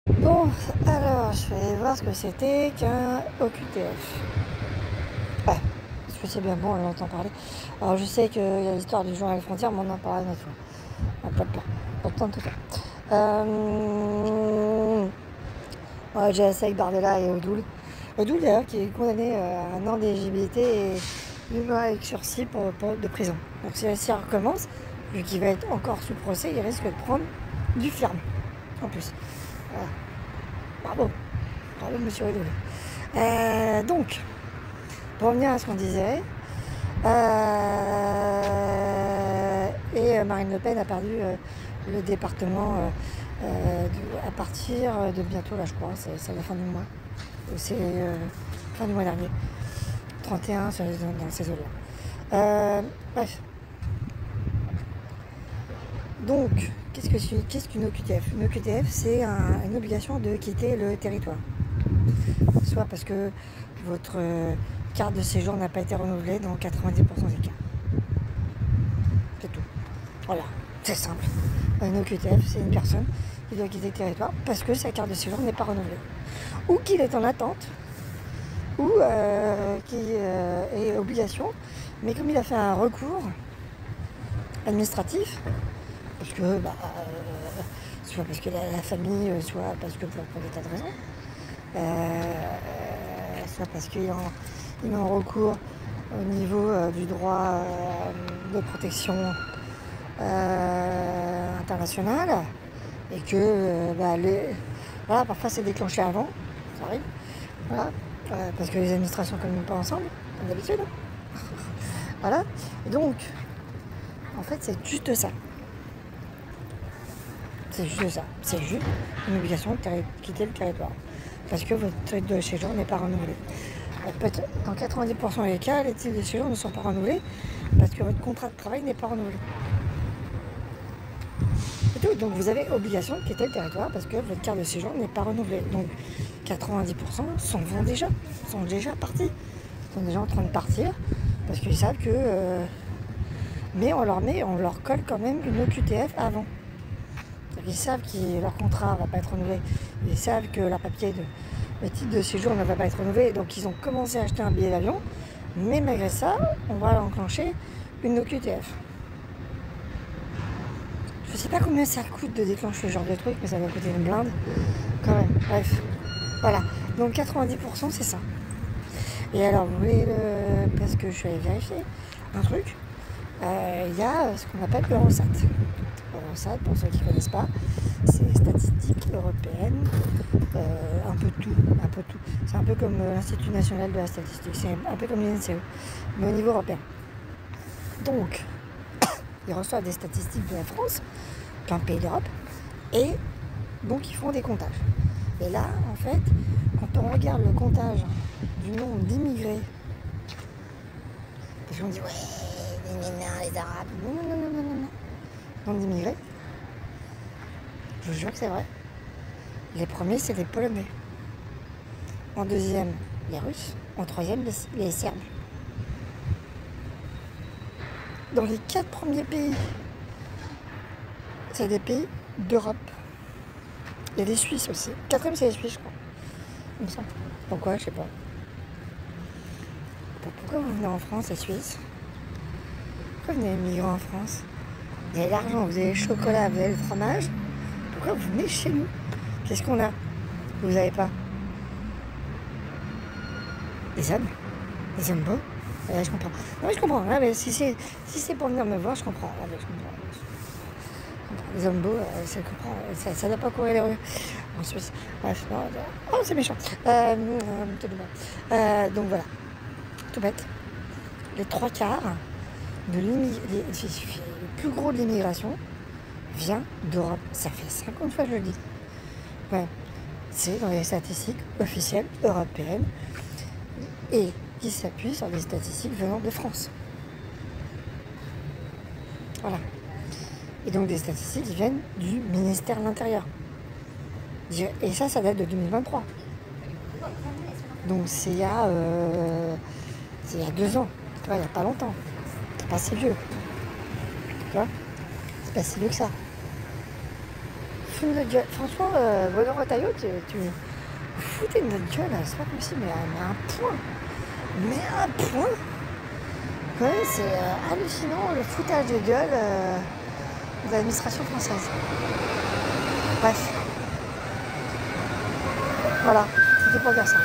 Bon, alors, je vais voir ce que c'était qu'un OQTF. Ouais, parce que c'est bien bon, on l'entend parler. Alors, je sais qu'il y a l'histoire du journal frontière, mais on en parlera une autre fois. Pas de peur. Pourtant, tout ça. Ouais, j'ai assez avec Bardella et Odoul. Odoul, d'ailleurs, qui est condamné à un an d'éligibilité et 8 mois avec sursis de prison. Donc, si la recommence, vu qu'il va être encore sous procès, il risque de prendre du ferme, en plus. Voilà. Bravo. Bravo, monsieur Odoul. Donc, pour revenir à ce qu'on disait, Marine Le Pen a perdu le département à partir de bientôt, là je crois, c'est la fin du mois. C'est fin du mois dernier. 31 dans ces eaux-là. Bref. Donc, qu'est-ce qu'une OQTF? Une OQTF, c'est une obligation de quitter le territoire. Soit parce que votre carte de séjour n'a pas été renouvelée dans 90% des cas. C'est tout. Voilà, c'est simple. Un OQTF, c'est une personne qui doit quitter le territoire parce que sa carte de séjour n'est pas renouvelée. Ou qu'il est en attente, ou qui est obligation. Mais comme il a fait un recours administratif, parce que, soit parce que la famille, soit parce que pour des tas de raisons, soit parce qu'il met en recours au niveau du droit de protection internationale et que voilà, parfois c'est déclenché avant, ça arrive, voilà, parce que les administrations ne communiquent pas ensemble, comme d'habitude. Voilà, et donc, en fait, c'est juste ça. C'est juste ça. C'est juste une obligation de quitter le territoire. Parce que votre titre de séjour n'est pas renouvelé. Dans 90% des cas, les titres de séjour ne sont pas renouvelés parce que votre contrat de travail n'est pas renouvelé. Et tout. Donc vous avez obligation de quitter le territoire parce que votre carte de séjour n'est pas renouvelée. Donc 90% sont déjà partis. Ils sont déjà en train de partir parce qu'ils savent que... mais on leur colle quand même une OQTF avant. Ils savent que leur contrat ne va pas être renouvelé. Ils savent que leur papier le titre de séjour ne va pas être renouvelé. Donc ils ont commencé à acheter un billet d'avion. Mais malgré ça, on va enclencher une OQTF. Je ne sais pas combien ça coûte de déclencher ce genre de truc, mais ça va coûter une blinde quand même. Bref, voilà. Donc 90% c'est ça. Et alors, vous voulez, parce que je suis allée vérifier un truc, il y a ce qu'on appelle l'Eurostat. L'Eurostat, pour ceux qui ne connaissent pas, c'est les statistiques européennes, un peu tout. C'est un peu comme l'Institut national de la statistique, c'est un peu comme l'INSEE, mais au niveau européen. Donc, ils reçoivent des statistiques de la France, qu'un pays d'Europe, et donc ils font des comptages. Et là, en fait, quand on regarde le comptage du nombre d'immigrés, parce qu'on dit, ouais, les Arabes, non. Nombre d'immigrés, je vous jure que c'est vrai. Les premiers, c'est les Polonais. En deuxième, les Russes. En troisième, les Serbes. Dans les 4 premiers pays, c'est des pays d'Europe. Il y a des Suisses aussi. Quatrième, c'est les Suisses, je crois. Comme ça. Pourquoi? Je sais pas. Pourquoi vous venez en France, les Suisses? Pourquoi vous venez immigrer en France? Vous avez l'argent, vous avez le chocolat, vous avez le fromage. Pourquoi vous venez chez nous? Qu'est-ce qu'on a? Vous n'avez pas? Les hommes? Les hommes beaux? Je comprends. Non, mais je comprends. Mais si c'est pour venir me voir, je comprends. Je comprends. Les hommes beaux, ça comprend. Ça ne doit pas courir les rues en Suisse. Bref, non. Oh, c'est méchant. Donc voilà. Tout bête. Les 3/4 de le plus gros de l'immigration vient d'Europe. Ça fait 50 fois que je le dis. Ouais. C'est dans les statistiques officielles européennes et qui s'appuient sur des statistiques venant de France. Voilà. Et donc des statistiques qui viennent du ministère de l'Intérieur. Et ça date de 2023. Donc c'est il y a 2 ans. Tu vois, il n'y a pas longtemps. C'est pas si vieux. Tu vois, c'est pas si vieux que ça. fous de notre gueule. Franchement, Bruno Retailleau, tu foutez de notre gueule, c'est pas possible, mais à un point. Mais à un point. Ouais, c'est hallucinant le foutage de gueule de l'administration française. Bref. Voilà, c'était pour dire ça.